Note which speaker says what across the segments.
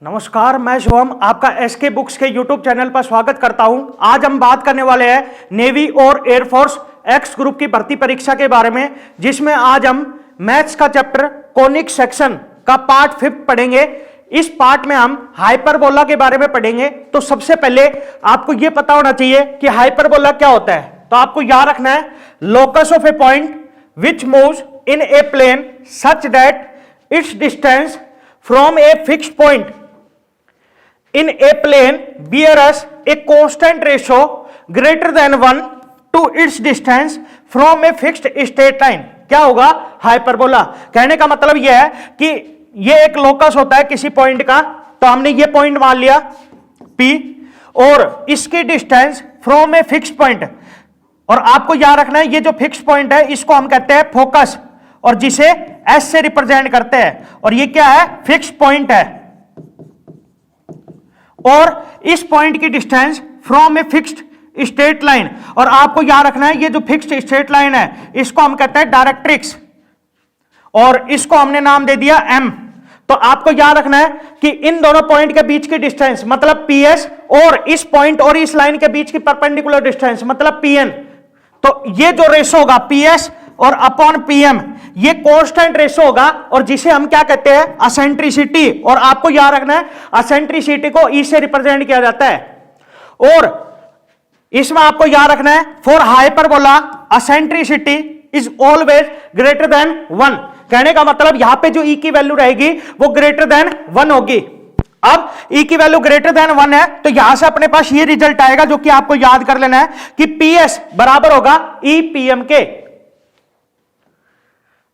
Speaker 1: नमस्कार, मैं शुभम आपका एसके बुक्स के यूट्यूब चैनल पर स्वागत करता हूं। आज हम बात करने वाले हैं नेवी और एयरफोर्स एक्स ग्रुप की भर्ती परीक्षा के बारे में, जिसमें आज हम मैथ्स का चैप्टर कोनिक सेक्शन का पार्ट 5 पढ़ेंगे। इस पार्ट में हम हाइपरबोला के बारे में पढ़ेंगे। तो सबसे पहले आपको यह पता होना चाहिए कि हाइपरबोला क्या होता है। तो आपको याद रखना है, locus of a point which moves in a plane such that its distance from a fixed point in a plane bears a constant ratio greater than 1 to its distance from a fixed straight line। क्या होगा hyperbola? कहने का मतलब यह है कि यह एक लोकस होता है किसी पॉइंट का। तो हमने ये पॉइंट मान लिया P और इसकी distance from a fix point, और आपको याद रखना है ये जो फिक्स पॉइंट है इसको हम कहते हैं फोकस, और जिसे S से रिप्रेजेंट करते हैं। और ये क्या है? फिक्स पॉइंट है। और इस पॉइंट की distance from a fixed straight line, और आपको याद रखना है ये जो फिक्स्ड स्ट्रेट लाइन है इसको हम कहते हैं डायरेक्ट्रिक्स, और इसको हमने नाम दे दिया m। तो आपको याद रखना है कि इन दोनों पॉइंट के बीच की डिस्टेंस मतलब ps, और इस पॉइंट और इस लाइन के बीच की परपेंडिकुलर डिस्टेंस मतलब pn। तो ये जो रेशो होगा ps और अपॉन pm, ये कांस्टेंट रेशो होगा, और जिसे हम क्या कहते हैं? एसेंट्रिसिटी। और आपको याद रखना है एसेंट्रिसिटी को ई से रिप्रेजेंट किया जाता है। और इसमें आपको याद रखना है for hyperbola eccentricity is always greater than 1। कहने का मतलब यहां पे जो ई की वैल्यू रहेगी वो ग्रेटर देन 1 होगी। अब ई की वैल्यू ग्रेटर देन 1 है तो यहां से अपने पास ये रिजल्ट आएगा जो कि आपको याद कर लेना है कि पीएस बराबर होगा ई पीएम के।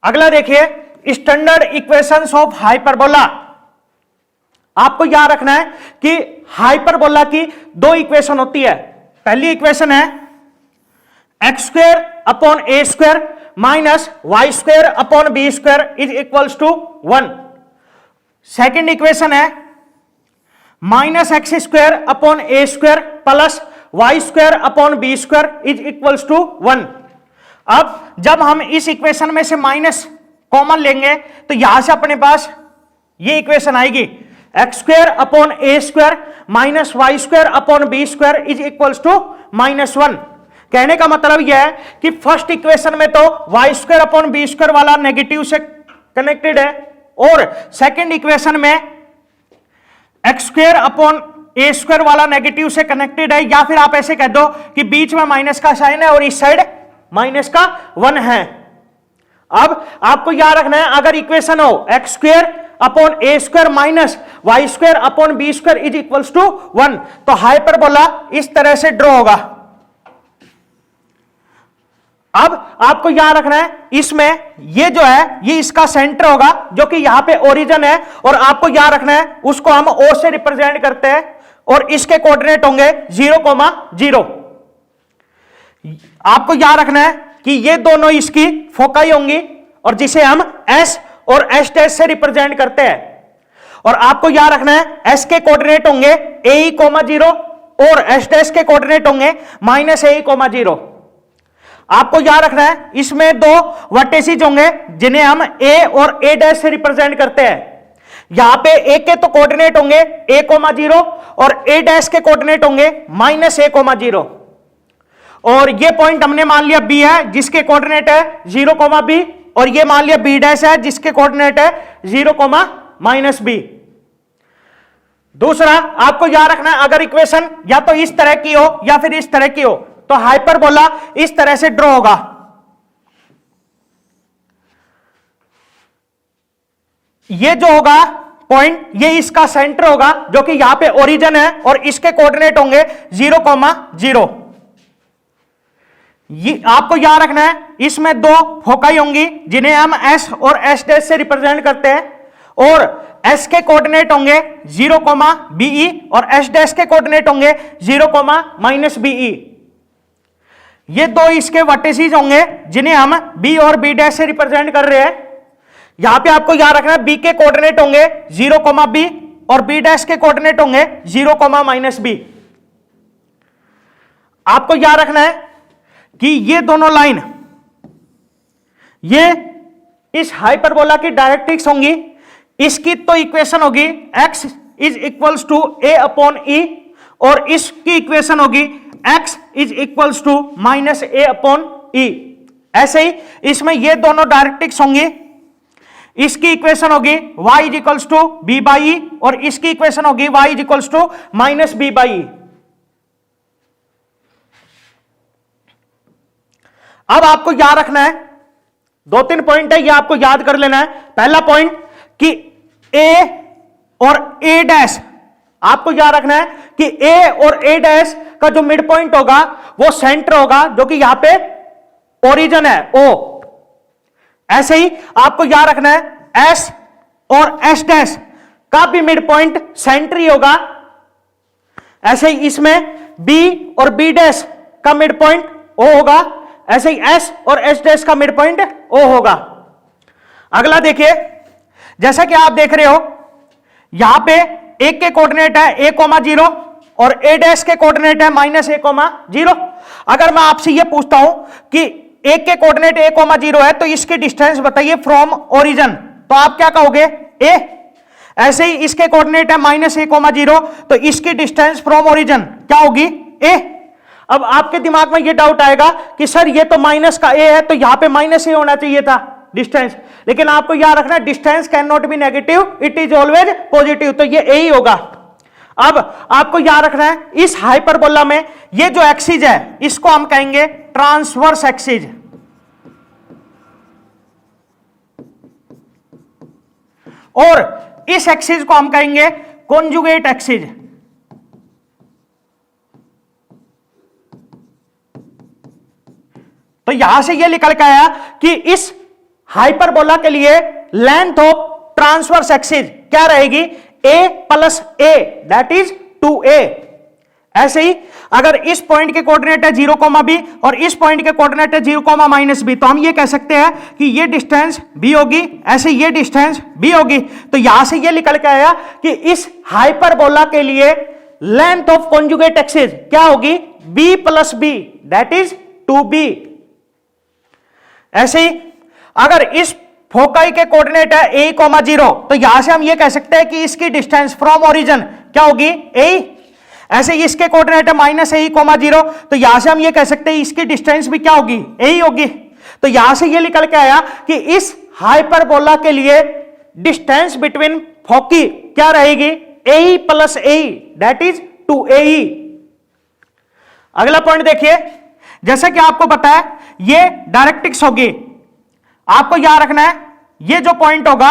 Speaker 1: अगला देखिए, स्टैंडर्ड इक्वेशंस ऑफ हाइपरबोला। आपको याद रखना है कि हाइपरबोला की दो इक्वेशन होती है। पहली इक्वेशन है x square upon a square minus y square upon b square is equals to 1। Second equation है minus x square upon a square plus y square upon b square is equals to 1। अब जब हम इस equation में से minus common लेंगे तो यहां से अपने पास ये इक्वेशन आएगी x square upon a square minus y square upon b square is equals to -1। कहने का मतलब यह है कि फर्स्ट इक्वेशन में तो y square upon b square वाला नेगेटिव से कनेक्टेड है, और सेकेंड इक्वेशन में x square upon a square वाला नेगेटिव से कनेक्टेड है। या फिर आप ऐसे कह दो कि बीच में माइनस का साइन है और इस साइड माइनस का 1 है। अब आपको याद रखना है अगर इक्वेशन हो x square upon a square minus y square upon b square is equals to 1, तो हाइपरबोला इस तरह से ड्रॉ होगा। अब आपको याद रखना है इसमें ये जो है ये इसका सेंटर होगा जो कि यहां पे ओरिजिन है, और आपको याद रखना है उसको हम ओ से रिप्रेजेंट करते हैं, और इसके कोऑर्डिनेट होंगे 0,0। आपको याद रखना है कि ये दोनों इसकी फोकाई होंगी, और जिसे हम S और S डैश से रिप्रेजेंट करते हैं। और आपको याद रखना है S के कोऑर्डिनेट होंगे AE,0 और S डैश के कोऑर्डिनेट होंगे -AE,0। आपको याद रखना है इसमें दो वर्टिसेस होंगे जिन्हें हम A और A डैश से रिप्रेजेंट करते हैं। यहां पे A के तो कोऑर्डिनेट होंगे A,0 और A डैश के कोऑर्डिनेट होंगे -A,0। और ये पॉइंट हमने मान लिया B है जिसके कोऑर्डिनेट है 0,B, और ये मान लिया B डैश है जिसके कोऑर्डिनेट है 0,-B। दूसरा आपको याद रखना है अगर इक्वेशन या तो इस तरह की हो या फिर इस तरह की हो तो हाइपरबोला इस तरह से ड्रॉ होगा। ये जो होगा पॉइंट ये इसका सेंटर होगा जो कि यहां पे ओरिजिन है, और इसके कोऑर्डिनेट होंगे 0,0। ये आपको याद रखना है इसमें दो फोकाई होंगी जिन्हें हम S और S डैश से रिप्रेजेंट करते हैं, और S के कोऑर्डिनेट होंगे 0,BE और S डैश के कोऑर्डिनेट होंगे 0,-BE। ये दो इसके वर्टिसेस होंगे जिन्हें हम B और B डैश से रिप्रेजेंट कर रहे हैं। यहां पे आपको याद रखना है B के कोऑर्डिनेट होंगे 0,B और B डैश के कोऑर्डिनेट होंगे 0,-B। आपको याद रखना है कि ये दोनों लाइन ये इस हाइपरबोला की डायरेक्ट्रिक्स होंगी। इसकी तो इक्वेशन होगी x is equals to a upon e, और इसकी इक्वेशन होगी x is equals to minus a upon e. ऐसे ही इसमें ये दोनों डायरेक्ट्रिक्स होंगे, इसकी इक्वेशन होगी y is equals to b by e, और इसकी इक्वेशन होगी y is equals to minus b by e. अब आपको याद रखना है, दो तीन पॉइंट है, ये आपको याद कर लेना है। पहला पॉइंट कि a और a डैश, आपको याद रखना है कि a और a डैश का जो मिड पॉइंट होगा वो सेंटर होगा, जो कि यहां पे ओरिजिन है o। ऐसे ही आपको याद रखना है s और s डैश का भी मिड पॉइंट सेंटर ही होगा। ऐसे ही इसमें b और b डैश का मिड पॉइंट o होगा, ऐसे ही s और s डैश का मिड पॉइंट o होगा। अगला देखिए, जैसा कि आप देख रहे हो यहां पे एक के कोऑर्डिनेट है a,0 और a डैश के कोऑर्डिनेट है माइनस a,0। अगर मैं आपसे यह पूछता हूं कि एक के कोऑर्डिनेट a,0 है तो इसकी डिस्टेंस बताइए फ्रॉम ओरिजिन, तो आप क्या कहोगे a। ऐसे ही इसके कोऑर्डिनेट है माइनस a,0 तो इसकी डिस्टेंस फ्रॉम ओरिजिन क्या होगी a। अब आपके दिमाग में ये डाउट आएगा कि सर ये तो माइनस का a है, तो यहां पे माइनस a होना चाहिए था डिस्टेंस, लेकिन आपको याद रखना है distance can not be negative, it is always positive, तो ये a ही होगा। अब आपको याद रखना है इस हाइपरबोला में ये जो एक्सिस है इसको हम कहेंगे ट्रांसवर्स एक्सिस, और इस एक्सिस को हम कहेंगे कॉन्जुगेट एक्सिस। तो यहां से यह निकल के आया कि इस हाइपरबोला के लिए लेंथ ऑफ ट्रांसवर्स एक्सिस क्या रहेगी a plus a, that is 2a। ऐसे ही अगर इस पॉइंट के कोऑर्डिनेट है 0, b और इस पॉइंट के कोऑर्डिनेट है 0, -b, तो हम ये कह सकते हैं कि ये डिस्टेंस b होगी, ऐसे ये डिस्टेंस b होगी। तो यहां से ये निकल के आया कि इस हाइपरबोला के लिए लेंथ ऑफ कॉन्जुगेट एक्सिस क्या होगी b plus b, that is 2b। ऐसे ही अगर इस फोकाई के कोऑर्डिनेट है a,0, तो यहां से हम ये कह सकते हैं कि इसकी डिस्टेंस फ्रॉम ओरिजिन क्या होगी a। ऐसे ही इसके कोऑर्डिनेट है माइनस a,0, तो यहां से हम ये कह सकते हैं इसकी डिस्टेंस भी क्या होगी a ही होगी। तो यहां से ये निकल के आया कि इस हाइपरबोला के लिए डिस्टेंस बिटवीन फोकी क्या रहेगी a plus a, that is 2a। अगला पॉइंट देखिए, जैसा कि आपको पता है ये डायरेक्ट्रिक्स होगी, आपको याद रखना है ये जो पॉइंट होगा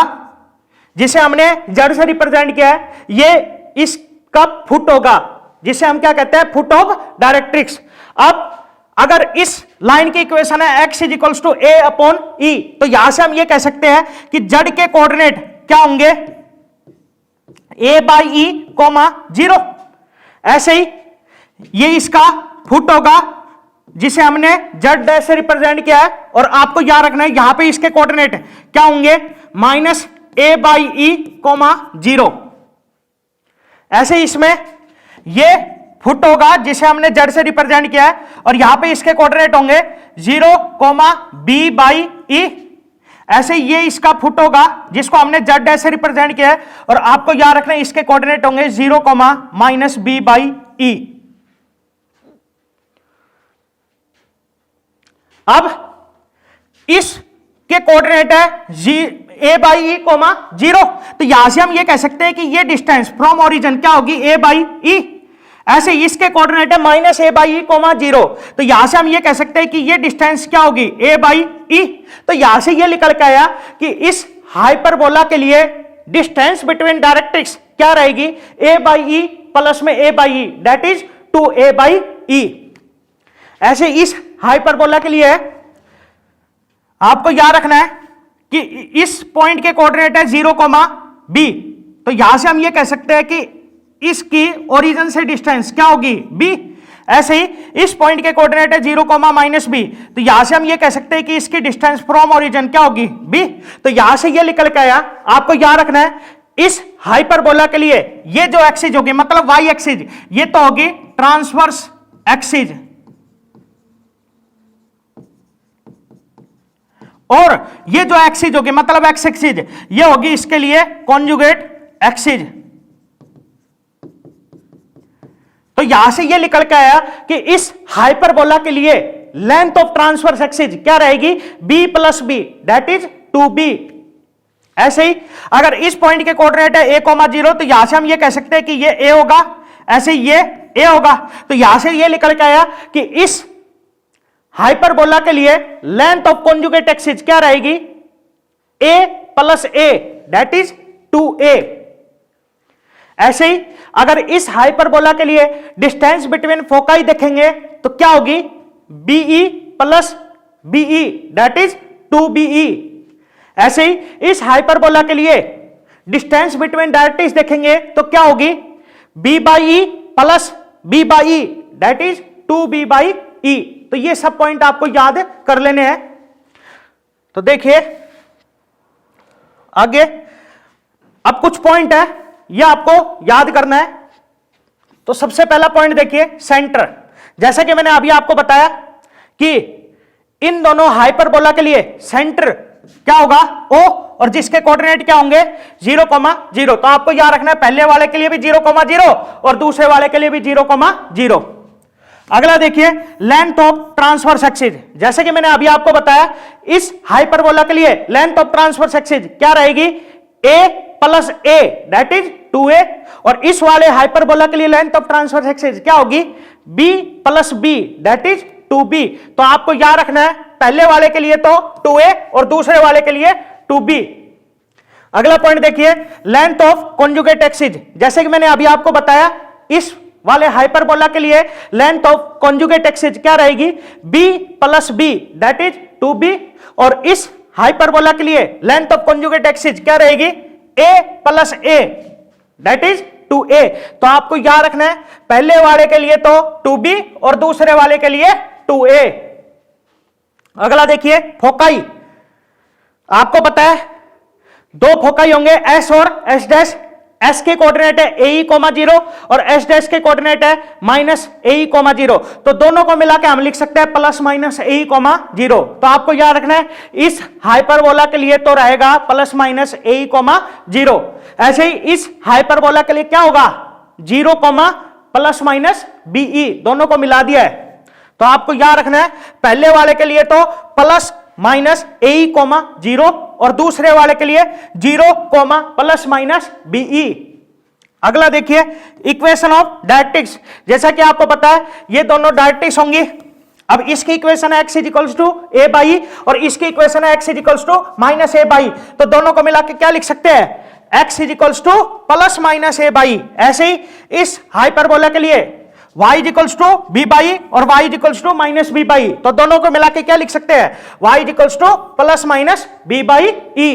Speaker 1: जिसे हमने जड़ से रिप्रेजेंट किया है ये इसका फुट होगा, जिसे हम क्या कहते हैं फुट ऑफ डायरेक्ट्रिक्स। अब अगर इस लाइन की इक्वेशन है x is equals to a upon e, तो यहां से हम ये कह सकते हैं कि जड़ के कोऑर्डिनेट क्या होंगे a बाई ई, 0। ऐसे ही ये इसका फुट होगा जिसे हमने जेड डैश से रिप्रेजेंट किया है, और आपको याद रखना है यहां पे इसके कोऑर्डिनेट क्या होंगे माइनस a बाई ई, 0। ऐसे इसमें ये फुट होगा जिसे हमने जेड से रिप्रेजेंट किया है, और यहां पे इसके कोऑर्डिनेट होंगे 0, b बाई ई। ऐसे ये इसका फुट होगा जिसको हमने जेड डैश से रिप्रेजेंट किया है, और आपको याद रखना है इसके कोऑर्डिनेट होंगे 0, माइनस b बाई ई। अब इसके कोऑर्डिनेट है a बाई ई, 0, तो यहां से हम ये कह सकते हैं कि ये डिस्टेंस फ्रॉम ओरिजिन क्या होगी a बाई ई। ऐसे इसके कोऑर्डिनेट है माइनस a बाई ई, 0, तो यहां से हम ये कह सकते हैं कि ये डिस्टेंस क्या होगी a बाई ई। तो यहां से ये निकल के आया कि इस हाइपरबोला के लिए डिस्टेंस बिटवीन डायरेक्ट्रिक्स क्या रहेगी a बाई ई प्लस में a by e, that is 2a by e. ऐसे इस हाइपरबोला के लिए आपको याद रखना है कि इस पॉइंट के कोऑर्डिनेट है 0, b, तो यहां से हम ये कह सकते हैं कि इसकी ओरिजिन से डिस्टेंस क्या होगी b। ऐसे ही इस पॉइंट के कोऑर्डिनेट है 0, माइनस b, तो यहां से हम ये कह सकते हैं कि इसकी डिस्टेंस फ्रॉम ओरिजिन क्या होगी b। तो यहां से ये निकल के आया, आपको याद रखना है इस हाइपरबोला के लिए ये जो एक्सिस होगी मतलब y एक्सिस, ये तो होगी ट्रांसवर्स एक्सिस, और ये जो एक्सिस होगी मतलब x एक्सिस ये होगी इसके लिए कॉन्जुगेट एक्सिस। तो यहां से ये निकल के आया कि इस हाइपरबोला के लिए लेंथ ऑफ ट्रांसवर्स एक्सिस क्या रहेगी, b plus b, that is 2b। ऐसे ही अगर इस पॉइंट के कोऑर्डिनेट है a,0, तो यहां से हम ये कह सकते हैं कि ये a होगा, ऐसे ये a होगा। तो यहां से ये निकल के आया कि इस हाइपरबोला के लिए लेंथ ऑफ कॉन्जुगेट एक्सिस क्या रहेगी, a plus a, that is 2a। ऐसे ही अगर इस हाइपरबोला के लिए डिस्टेंस बिटवीन फोकाई देखेंगे तो क्या होगी, BE plus BE, that is 2BE। ऐसे ही इस हाइपरबोला के लिए डिस्टेंस बिटवीन डायरेक्ट्रिक्स देखेंगे तो क्या होगी, B by E plus B by E, that is 2B by E। तो ये सब पॉइंट आपको याद कर लेने हैं। तो देखिए आगे अब कुछ पॉइंट है ये आपको याद करना है। तो सबसे पहला पॉइंट देखिए सेंटर। जैसा कि मैंने अभी आपको बताया कि इन दोनों हाइपरबोला के लिए सेंटर क्या होगा, O, और जिसके कोऑर्डिनेट क्या होंगे 0,0। तो आपको याद रखना है पहले वाले के लिए भी 0,0 और दूसरे वाले के लिए भी 0,0। अगला देखिए लेंथ ऑफ ट्रांसवर्स एक्सिस। जैसे कि मैंने अभी आपको बताया इस हाइपरबोला के लिए लेंथ ऑफ ट्रांसवर्स एक्सिस क्या रहेगी, a plus a, that is 2a। और इस वाले हाइपरबोला के लिए लेंथ ऑफ ट्रांसवर्स एक्सिस क्या होगी, b plus b, that is 2b। तो आपको याद रखना है पहले वाले के लिए तो 2a और दूसरे वाले के लिए 2b। अगला पॉइंट देखिए लेंथ ऑफ कॉन्जुगेट एक्सिस। जैसे कि मैंने अभी आपको बताया इस वाले हाइपरबोला के लिए लेंथ ऑफ कॉन्जुगेट एक्सिस क्या रहेगी, b plus b, that is 2b। और इस हाइपरबोला के लिए लेंथ ऑफ कॉन्जुगेट एक्सिस क्या रहेगी, a plus a, that is 2a। तो आपको याद रखना है पहले वाले के लिए तो 2b और दूसरे वाले के लिए 2a। अगला देखिए फोकाई। आपको पता है दो फोकाई होंगे S और S डैश। S के कोऑर्डिनेट है AE, 0 और S डैश के कोऑर्डिनेट है माइनस AE, 0। तो दोनों को मिला के हम लिख सकते हैं प्लस माइनस AE, 0। तो आपको याद रखना है इस हाइपरबोला के लिए तो रहेगा प्लस माइनस AE, 0। ऐसे ही इस हाइपरबोला के लिए क्या होगा 0, प्लस माइनस BE, दोनों को मिला दिया है। तो आपको याद रखना है पहले वाले के लिए तो प्लस माइनस AE, 0 और दूसरे वाले के लिए 0, प्लस माइनस BE। अगला देखिए इक्वेशन ऑफ डायरेक्ट्रिक्स। जैसा कि आपको पता है ये दोनों डायरेक्ट्रिक्स होंगी। अब इसकी इक्वेशन है x equals to a by e और इसकी इक्वेशन है x equals to minus a by. तो दोनों को मिला के क्या लिख सकते हैं, x equals to plus minus a by. ऐसे ही इस हाइपरबोला के लिए y equals to b by और y equals to minus b by. तो दोनों को मिला के क्या लिख सकते हैं, y equals to plus minus b by e।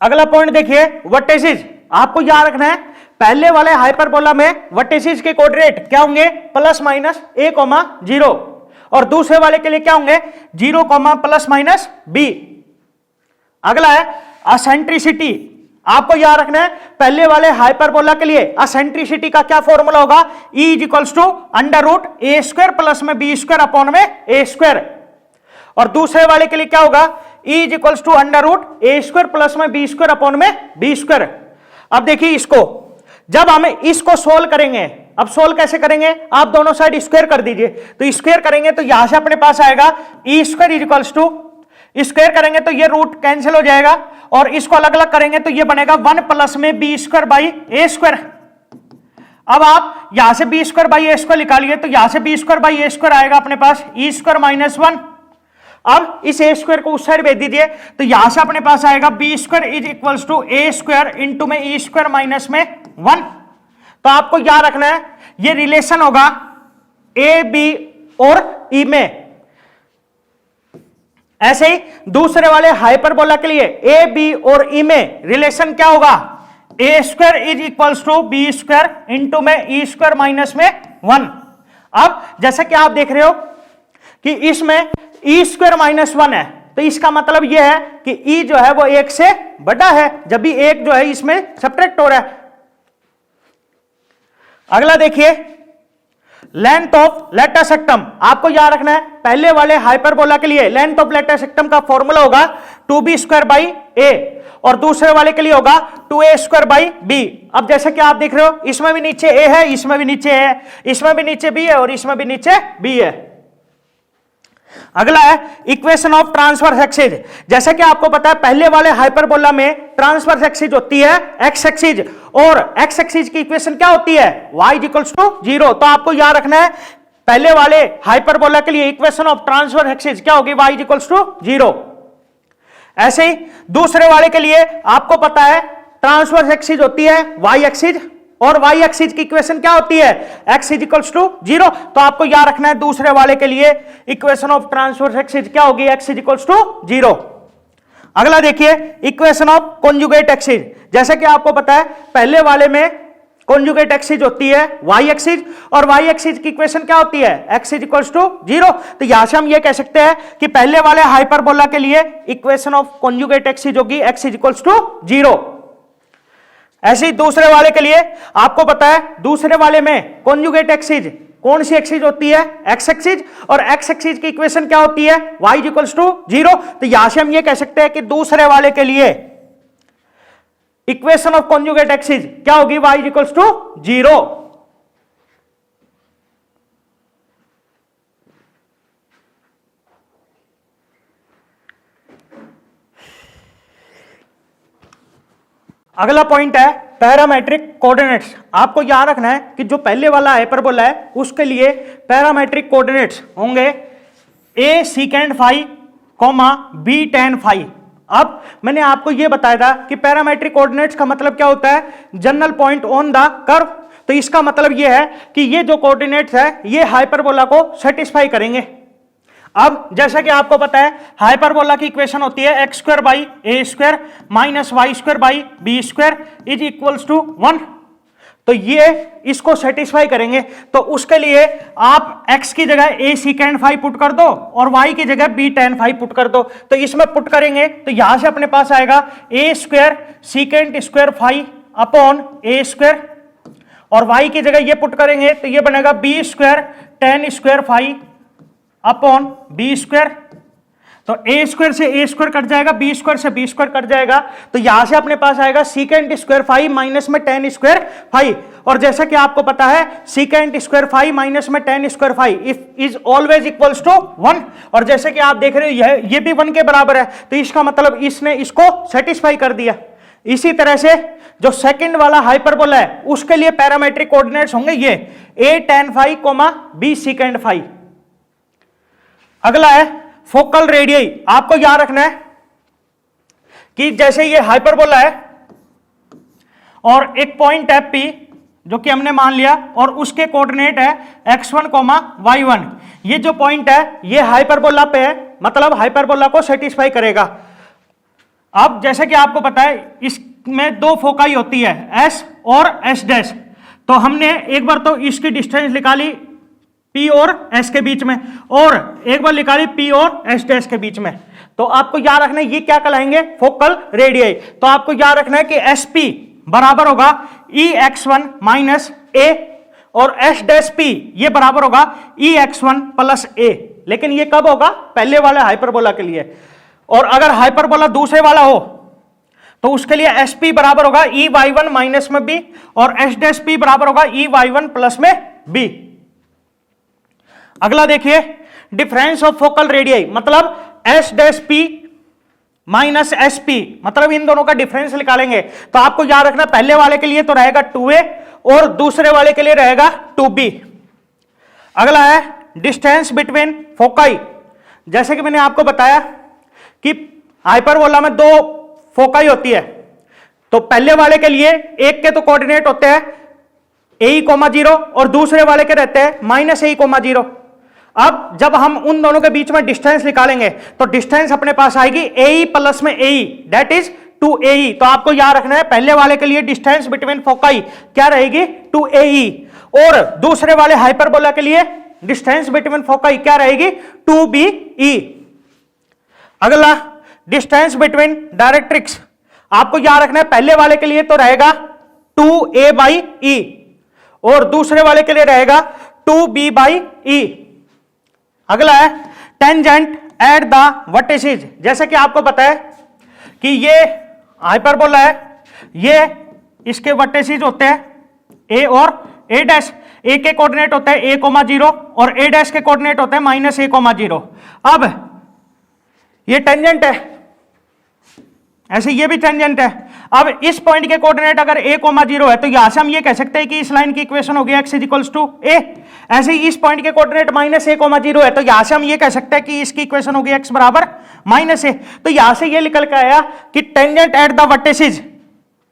Speaker 1: अगला पॉइंट देखिए वर्टिसेस। आपको याद रखना है पहले वाले हाइपरबोला में वर्टिसेस के कोऑर्डिनेट क्या होंगे, प्लस माइनस a, 0 और दूसरे वाले के लिए क्या होंगे 0, प्लस माइनस b। अगला है असेंट्रिसिटी। आपको याद रखना है पहले वाले हाइपरबोला के लिए असेंट्रिसिटी का क्या फॉर्मूला होगा, E equals to under root a square plus में बी स्क्वायर अपॉन में ए स्क्वायर। और दूसरे वाले के लिए क्या होगा, E equals to under root a square plus में बी स्क्वायर अपॉन में बी स्क्वायर। अब देखिए इसको जब हम इसको सोल्व करेंगे, अब सोल्व कैसे करेंगे, आप दोनों साइड स्क्वायर कर दीजिए। तो स्क्वायर करेंगे तो यहां से अपने पास आएगा E square equals to, square करेंगे तो ये रूट कैंसिल हो जाएगा और इसको अलग अलग करेंगे तो ये बनेगा 1 प्लस में b square by a square. अब आप यहां से b square by a square निकालिए तो यहां से b square by a square आएगा अपने पास ई स्क्वायर माइनस 1। अब इस ए स्क्वायर को उस साइड भेज दीजिए तो यहां से अपने पास आएगा b square is equals to a square into में ई स्क्वायर माइनस में 1। तो आपको याद रखना है ये रिलेशन होगा ए बी और ई में। ऐसे ही दूसरे वाले हाइपरबोला के लिए ए बी और ई में रिलेशन क्या होगा, a square is equals to b square into में ई स्क्वायर माइनस में 1। अब जैसा कि आप देख रहे हो कि इसमें ई स्क्वायर माइनस 1 है तो इसका मतलब यह है कि ई जो है वो 1 से बड़ा है, जब भी 1 जो है इसमें सब्ट्रैक्ट हो रहा है। अगला देखिए लेंथ ऑफ लेटर सेक्टम आपको याद रखना है, पहले वाले हाइपरबोला के लिए लेंथ ऑफ लेटर सेक्टम का फॉर्मूला होगा 2b² बाई a और दूसरे वाले के लिए होगा 2a² बाई b। अब जैसे कि आप देख रहे हो इसमें भी नीचे a है, इसमें भी नीचे a है, इसमें भी नीचे b है और इसमें भी नीचे b है। अगला है इक्वेशन ऑफ ट्रांसवर्स एक्सिस। जैसे कि आपको पता है पहले वाले हाइपरबोला में ट्रांसवर्स एक्सिस होती है एक्स एक्सिस और एक्स एक्सिस की इक्वेशन क्या होती है y इक्वल्स टू 0। तो आपको याद रखना है पहले वाले हाइपरबोला के लिए इक्वेशन ऑफ ट्रांसवर्स एक्सिस क्या होगी y इक्वल्स टू 0। ऐसे ही दूसरे वाले के लिए आपको पता है ट्रांसवर्स एक्सिस होती है y एक्सिस और y एक्सिस की इक्वेशन क्या होती है x इक्वल्स टू 0। तो आपको याद रखना है दूसरे वाले के लिए इक्वेशन ऑफ ट्रांसवर्स एक्सिस क्या होगी x इक्वल्स टू 0। अगला देखिए इक्वेशन ऑफ कॉन्जुगेट एक्सिस। जैसे कि आपको पता है पहले वाले में कॉन्जुगेट एक्सिस होती है y एक्सिस और y एक्सिस की इक्वेशन क्या होती है x इक्वल्स टू 0। तो यहां से हम ये कह सकते हैं कि पहले वाले हाइपरबोला के लिए इक्वेशन ऑफ कॉन्जुगेट एक्सिस होगी x इक्वल्स टू 0। ऐसे ही दूसरे वाले के लिए आपको पता है दूसरे वाले में कॉन्जुगेट एक्सिस कौन सी एक्सिस होती है एक्स एक्सिस और एक्स एक्सिस की इक्वेशन क्या होती है y इक्वल्स टू 0। तो यहां से हम ये कह सकते हैं कि दूसरे वाले के लिए इक्वेशन ऑफ कॉन्जुगेट एक्सिस क्या होगी y इक्वल्स टू 0। अगला पॉइंट है पैरामेट्रिक कोऑर्डिनेट्स। आपको याद रखना है कि जो पहले वाला हाइपरबोला है उसके लिए पैरामेट्रिक कोऑर्डिनेट्स होंगे a secant phi b tan phi. अब मैंने आपको यह बताया था कि पैरामेट्रिक कोऑर्डिनेट्स का मतलब क्या होता है general point on the curve. तो इसका मतलब यह है कि ये जो कोऑर्डिनेट्स है ये हाइपरबोला को सेटिस्फाई करेंगे। अब जैसा कि आपको पता है हाइपरबोला की इक्वेशन होती है x² by a² minus y² by b² is equals to 1। तो ये इसको सेटिस्फाई करेंगे। तो उसके लिए आप x की जगह a secant फाई पुट कर दो और y की जगह b tan फाई पुट कर दो। तो इसमें पुट करेंगे तो यहां से अपने पास आएगा a² secant² phi upon a² और y की जगह ये पुट करेंगे तो ये बनेगा b² tan² phi upon b²। तो a² से a² कट जाएगा, b² से b² कट जाएगा। तो यहां से अपने पास आएगा secant² फाई माइनस में tan² फाई। और जैसा कि आपको पता है secant² फाई माइनस में tan² phi is always equals to 1। और जैसे कि आप देख रहे हो ये भी 1 के बराबर है। तो इसका मतलब इसने इसको सेटिस्फाई कर दिया। इसी तरह से जो सेकंड वाला हाइपरबोला है उसके लिए पैरामेट्रिक कोऑर्डिनेट्स होंगे ये a tan phi b secant phi. अगला है फोकल रेडियई। आपको याद रखना है कि जैसे ये हाइपरबोला है और एक पॉइंट है P जो कि हमने मान लिया और उसके कोऑर्डिनेट है x1, y1। ये जो पॉइंट है ये हाइपरबोला पे है, मतलब हाइपरबोला को सेटिस्फाई करेगा। अब जैसे कि आपको पता है इसमें दो फोकाई होती है S और S'। तो हमने एक बार तो इसकी डिस्टेंस निकाली P और S के बीच में और एक बार निकाली P और S' के बीच में। तो आपको याद रखना है ये क्या कहलाएंगे फोकल रेडियई। तो आपको याद रखना है कि SP बराबर होगा EX1 माइनस A और S' ये बराबर होगा EX1 प्लस A। लेकिन ये कब होगा पहले वाले हाइपरबोला के लिए। और अगर हाइपरबोला दूसरे वाला हो तो उसके लिए SP बराबर होगा EY1 माइनस में B और S' बराबर होगा EY1 प्लस में B। अगला देखिए डिफरेंस ऑफ फोकल रेडियई, मतलब S' माइनस SP, मतलब इन दोनों का डिफरेंस निकालेंगे। तो आपको याद रखना पहले वाले के लिए तो रहेगा 2A और दूसरे वाले के लिए रहेगा 2B। अगला है डिस्टेंस बिटवीन फोकाई। जैसे कि मैंने आपको बताया कि हाइपरबोला में दो फोकाई होती है। तो पहले वाले के लिए एक के तो कोऑर्डिनेट होते हैं AE, 0 और दूसरे वाले के रहते हैं माइनस AE, 0। अब जब हम उन दोनों के बीच में डिस्टेंस निकालेंगे तो डिस्टेंस अपने पास आएगी AE प्लस में AE दैट इज 2AE। तो आपको याद रखना है पहले वाले के लिए डिस्टेंस बिटवीन फोकाई क्या रहेगी 2AE और दूसरे वाले हाइपरबोला के लिए डिस्टेंस बिटवीन फोकाई क्या रहेगी 2BE। अगला डिस्टेंस बिटवीन डायरेक्ट्रिक्स। आपको याद रखना है पहले वाले के लिए तो रहेगा 2A/E और दूसरे वाले के लिए रहेगा 2b/e। अगला है टेंजेंट एट द वर्टिसेज। जैसे कि आपको पता है कि ये हाइपरबोला है, ये इसके वर्टिसेज होते हैं a और a'। a के कोऑर्डिनेट होते हैं a,0 और a' के कोऑर्डिनेट होते हैं -a,0। अब ये टेंजेंट है, ऐसे ये भी टेंजेंट है। अब इस पॉइंट के कोऑर्डिनेट अगर a,0 है तो यहां से हम ये कह सकते हैं कि इस लाइन की इक्वेशन होगी x = a। ऐसे ही इस पॉइंट के कोऑर्डिनेट -a,0 है तो यहां से हम ये कह सकते हैं कि इसकी इक्वेशन होगी x बराबर -a। तो यहां से ये निकल के आया कि टेंजेंट एट द वर्टिसेज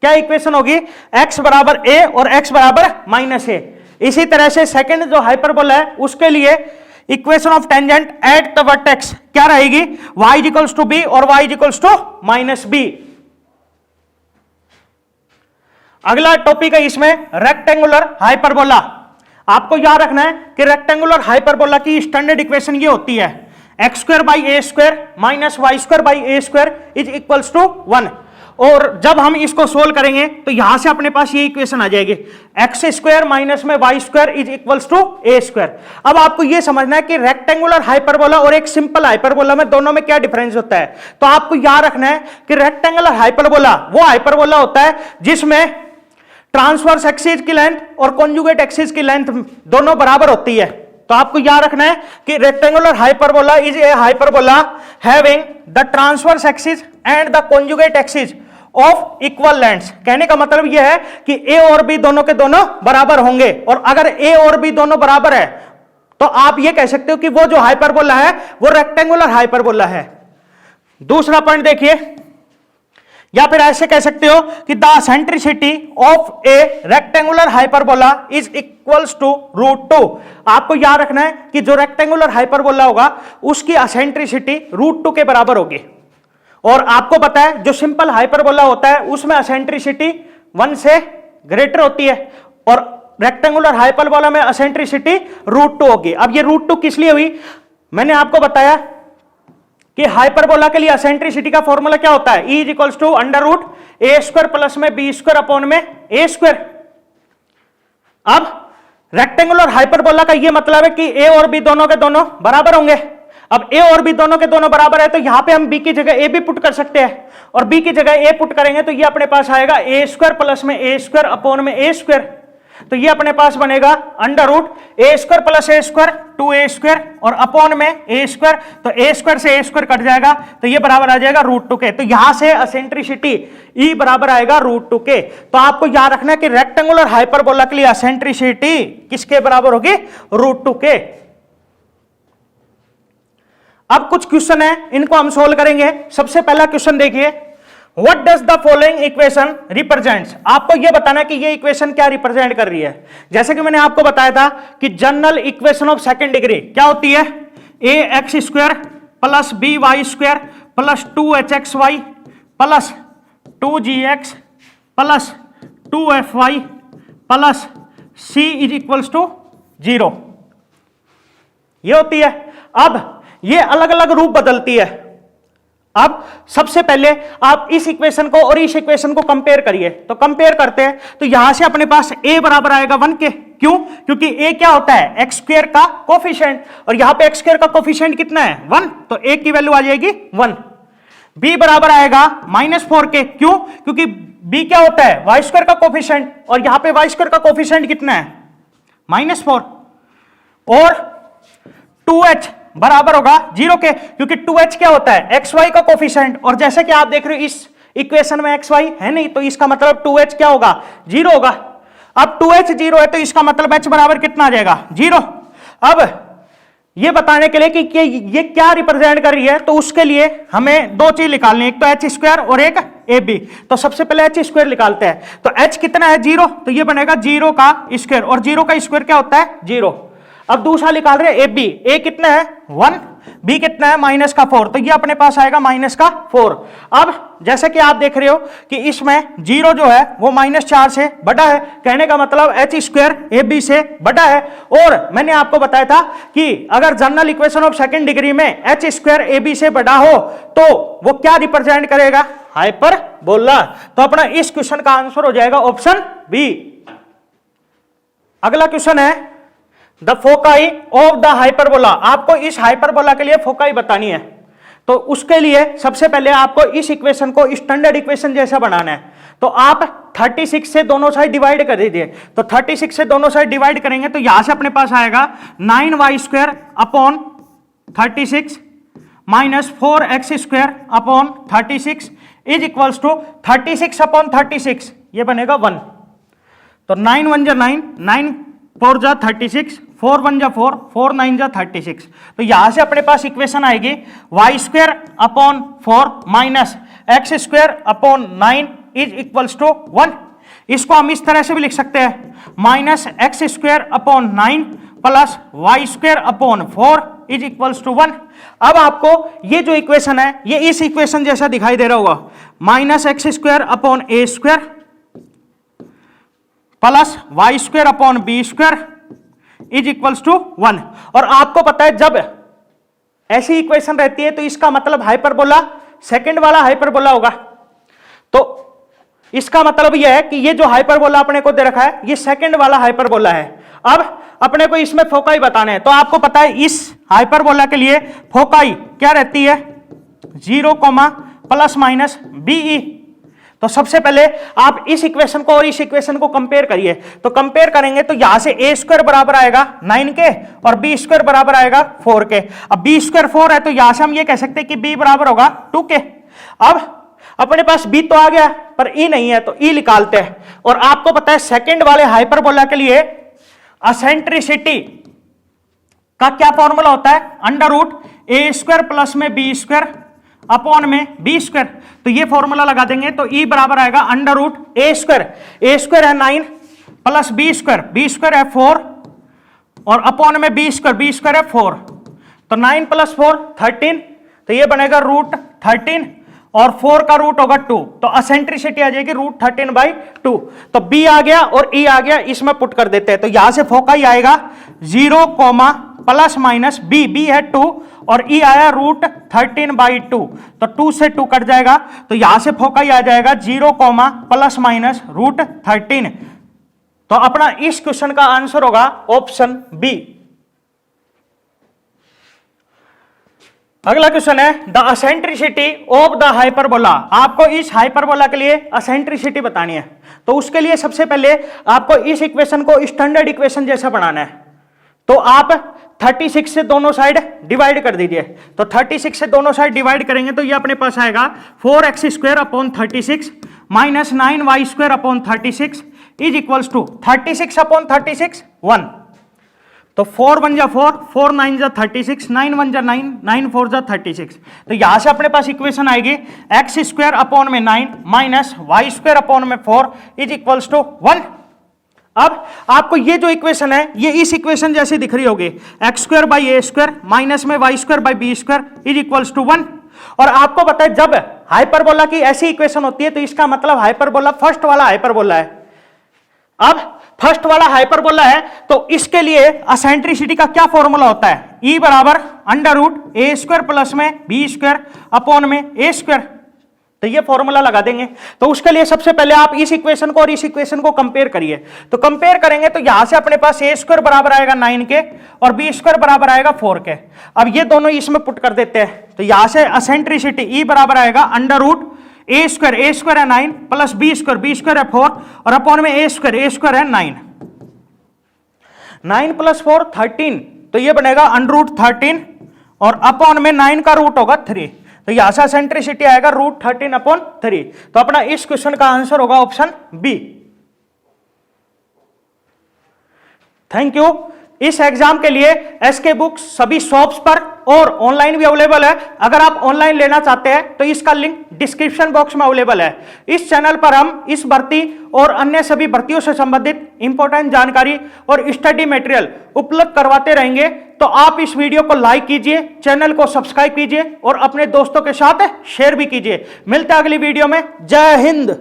Speaker 1: क्या इक्वेशन होगी, x बराबर a और x बराबर -a। इसी तरह से सेकंड जो हाइपरबोला है उसके लिए equation of tangent at the vertex क्या रहेगी, y = b और y = -b। अगला टॉपिक है इसमें रेक्टेंगुलर हाइपरबोला। आपको याद रखना है कि रेक्टेंगुलर हाइपरबोला की स्टैंडर्ड इक्वेशन ये होती है x² / a² - y² / a² = 1। और जब हम इसको सोल्व करेंगे तो यहां से अपने पास ये इक्वेशन आ जाएगी x² - y² = a²। अब आपको ये समझना है कि रेक्टेंगुलर हाइपरबोला और एक सिंपल हाइपरबोला में दोनों में क्या डिफरेंस होता है। तो आपको याद रखना है कि रेक्टेंगुलर हाइपरबोला वो हाइपरबोला होता है जिसमें ट्रांसवर्स एक्सिस की लेंथ और कॉन्जुगेट एक्सिस की लेंथ दोनों बराबर होती है। तो आपको याद रखना है कि rectangular hyperbola is a hyperbola having the transverse axis and the conjugate axis of equal lengths. कहने का मतलब यह है कि ए और बी दोनों के दोनों बराबर होंगे, और अगर ए और बी दोनों बराबर है तो आप यह कह सकते हो कि वो जो हाइपरबोला है वो रेक्टेंगुलर हाइपरबोला है। दूसरा पॉइंट देखिए, या फिर ऐसे कह सकते हो कि the eccentricity of a rectangular hyperbola is equals to √2। आपको याद रखना है कि जो रेक्टेंगुलर हाइपरबोला होगा उसकी एसेंट्रिसिटी √2 के बराबर होगी। और आपको पता है जो सिंपल हाइपरबोला होता है उसमें एसेंट्रिसिटी 1 से ग्रेटर होती है, और रेक्टेंगुलर हाइपरबोला में एसेंट्रिसिटी √2 होगी। अब ये √2 किस लिए हुई, मैंने आपको बताया कि हाइपरबोला के लिए एसेंट्रिसिटी का फॉर्मूला क्या होता है, E = √a² प्लस में b² / a²। अब रेक्टेंगुलर हाइपरबोला का यह मतलब है कि a और b दोनों के दोनों बराबर होंगे। अब a और b दोनों के दोनों बराबर है तो यहां पे हम b की जगह a भी पुट कर सकते हैं, और b की जगह a पुट करेंगे तो ये अपने पास आएगा a² प्लस में a² / a²। तो ये अपने पास बनेगा √a² प्लस a² 2a² और अपॉन में a²। तो a² से a² कट जाएगा तो ये बराबर आ जाएगा √2 के। तो यहां से एसेंट्रिसिटी E बराबर आएगा √2 के। तो आपको याद रखना है कि रेक्टेंगुलर हाइपरबोला के लिए एसेंट्रिसिटी किसके बराबर होगी, √2 के। अब कुछ क्वेश्चन है, इनको हम सोल्व करेंगे। सबसे पहला क्वेश्चन देखिए, what does the following equation represents. आपको यह बताना है कि ये इक्वेशन क्या रिप्रेजेंट कर रही है। जैसे कि मैंने आपको बताया था कि general equation of second degree क्या होती है, ax² plus by² plus 2hxy plus 2gx plus 2fy plus c = 0, ये होती है। अब ये अलग अलग रूप बदलती है। अब सबसे पहले आप इस इक्वेशन को और इस इक्वेशन को कंपेयर करिए। तो कंपेयर करते हैं तो यहां से अपने पास a बराबर आएगा 1 के। क्यों, क्योंकि a क्या होता है, x² का कोफिशिएंट, और यहां पे x² का कोफिशिएंट कितना है, 1, तो a की वैल्यू आ जाएगी 1। b बराबर आएगा -4 के। क्यों, क्योंकि b क्या होता है, y² का कोफिशिएंट, और यहां पे y² का कोफिशिएंट कितना है, -4। और 2h बराबर होगा 0 के, क्योंकि 2h क्या होता है, xy का कोफिशिएंट, और जैसे कि आप देख रहे हो इस इक्वेशन में xy है नहीं, तो इसका मतलब 2h क्या होगा, 0 होगा। अब 2h 0 है तो इसका मतलब h बराबर कितना आ जाएगा, 0। अब ये बताने के लिए कि ये क्या रिप्रेजेंट कर रही है, तो उसके लिए हमें दो चीज निकालनी है, एक तो h² और एक ab। तो सबसे पहले h² निकालते हैं। तो h कितना है, 0, तो ये बनेगा 0 का स्क्वायर, और 0 का स्क्वायर क्या होता है, 0। अब दूसरा निकाल रहे हैं ab, a कितना है 1, b कितना है -4, तो ये अपने पास आएगा -4। अब जैसे कि आप देख रहे हो कि इसमें 0 जो है वो -4 से बड़ा है, कहने का मतलब h² ab से बड़ा है। और मैंने आपको बताया था कि अगर general equation of second degree में h² ab से बड़ा हो तो वो क्या रिप्रेजेंट करेगा, हाइपरबोला। तो अपना इस क्वेश्चन का आंसर हो जाएगा ऑप्शन बी। अगला क्वेश्चन है, the foci of the hyperbola, आपको इस हाइपरबोला के लिए फोकाई बतानी है। तो उसके लिए सबसे पहले आपको इस इक्वेशन को स्टैंडर्ड इक्वेशन जैसा बनाना है। तो आप 36 से दोनों साइड डिवाइड कर दीजिए। तो 36 से दोनों साइड डिवाइड करेंगे तो यहां से अपने पास आएगा 9y² upon 36 minus 4x² upon 36 is equals to 36 upon 36, ये बनेगा 1। तो 9 1 जा 9, 9 4 जा 36, 4 1 जा 4, 4 9 जा 36। तो यहां से अपने पास इक्वेशन आएगी y² upon 4 minus x² upon 9 is equals to 1। इसको हम इस तरह से भी लिख सकते हैं, minus x² upon 9 plus y² upon 4 is equals to 1। अब आपको ये जो इक्वेशन है ये इस इक्वेशन जैसा दिखाई दे रहा होगा, minus x² upon a² plus y² upon b² is equals to 1। और आपको पता है जब ऐसी इक्वेशन रहती है तो इसका मतलब हाइपरबोला सेकंड वाला हाइपरबोला होगा। तो इसका मतलब यह है कि ये जो हाइपरबोला अपने को दे रखा है ये सेकंड वाला हाइपरबोला है। अब अपने को इसमें फोकाई बताने हैं। तो आपको पता है इस हाइपरबोला के लिए फोकाई क्या रहती है, 0, प्लस माइनस BE। तो सबसे पहले आप इस इक्वेशन को और इस इक्वेशन को कंपेयर करिए। तो कंपेयर करेंगे तो यहां से a² बराबर आएगा 9 के और b² बराबर आएगा 4 के। अब b² 4 है तो यहां से हम ये कह सकते हैं कि b बराबर होगा 2 के। अब अपने पास b तो आ गया पर e नहीं है तो e निकालते हैं। और आपको पता है सेकंड वाले हाइपरबोला के लिए एसेंट्रिसिटी का क्या फॉर्मूला होता है, √a² प्लस में b² अपॉन में b²। तो ये फॉर्मूला लगा देंगे तो e बराबर आएगा √a², a² है 9 प्लस b² है 4 और अपॉन में b² है 4। तो 9 प्लस 4 13, तो ये बनेगा √13 और 4 का रूट होगा 2। तो एसेंट्रिसिटी आ जाएगी √13/2। तो b आ गया और e आ गया, इसमें पुट कर देते हैं। तो यहां से फोकाई आएगा 0, प्लस माइनस b है 2 और e आया √13/2। तो 2 से 2 कट जाएगा तो यहां से फोकाई आ जाएगा 0, प्लस माइनस √13। तो अपना इस क्वेश्चन का आंसर होगा ऑप्शन बी। अगला क्वेश्चन है the eccentricity of the hyperbola. आपको इस हाइपरबोला के लिए एसेंट्रिसिटी बतानी है। तो उसके लिए सबसे पहले आपको इस इक्वेशन को स्टैंडर्ड इक्वेशन जैसा बनाना है। तो आप 36 से दोनों साइड डिवाइड कर दीजिए। तो 36 से दोनों साइड डिवाइड करेंगे तो ये अपने पास आएगा 4x² upon 36 minus 9y² upon 36 is equals to 36 upon 36 1। तो 4 1 जा 4, 4 9 जा 36, 9 1 जा 9, 9 4 जा 36। तो यहां से अपने पास इक्वेशन आएगी x² अपॉन में 9 माइनस y² अपॉन में 4 इज इक्वल्स टू 1। अब आपको ये जो इक्वेशन है ये इस इक्वेशन जैसी दिख रही होगी, x² माइनस में y² इज इक्वल्स टू 1। और आपको पता है जब हाइपरबोला की ऐसी इक्वेशन होती है तो इसका मतलब हाइपरबोला फर्स्ट वाला हाइपरबोला है। अब फर्स्ट वाला हाइपरबोला है तो इसके लिए एसेंट्रिसिटी का क्या फॉर्मूला होता है, E बराबर √a² प्लस में b² अपॉन में a²। तो ये फॉर्मूला लगा देंगे। तो उसके लिए सबसे पहले आप इस इक्वेशन को और इस इक्वेशन को कंपेयर करिए। तो कंपेयर करेंगे तो यहां से अपने पास a² बराबर आएगा 9 के और b² बराबर आएगा 4 के। अब ये दोनों इसमें पुट कर देते हैं। तो यहां से एसेंट्रिसिटी E बराबर आएगा √a² है 9 प्लस b² है 4 और अपॉन में a² है 9। 9 प्लस 4 13, तो ये बनेगा √13 और अपॉन में 9 का रूट होगा 3। तो यहां से एसेंट्रिसिटी आएगा √13 अपॉन 3। तो अपना इस क्वेश्चन का आंसर होगा ऑप्शन बी। Thank you. इस एग्जाम के लिए एसके बुक्स सभी शॉप्स पर और ऑनलाइन भी अवेलेबल है। अगर आप ऑनलाइन लेना चाहते हैं तो इसका लिंक डिस्क्रिप्शन बॉक्स में अवेलेबल है। इस चैनल पर हम इस भर्ती और अन्य सभी भर्तियों से संबंधित इंपॉर्टेंट जानकारी और स्टडी मटेरियल उपलब्ध करवाते रहेंगे। तो आप इस वीडियो को लाइक कीजिए, चैनल को सब्सक्राइब कीजिए और अपने दोस्तों के साथ शेयर भी कीजिए। मिलते हैं अगली वीडियो में। जय हिंद।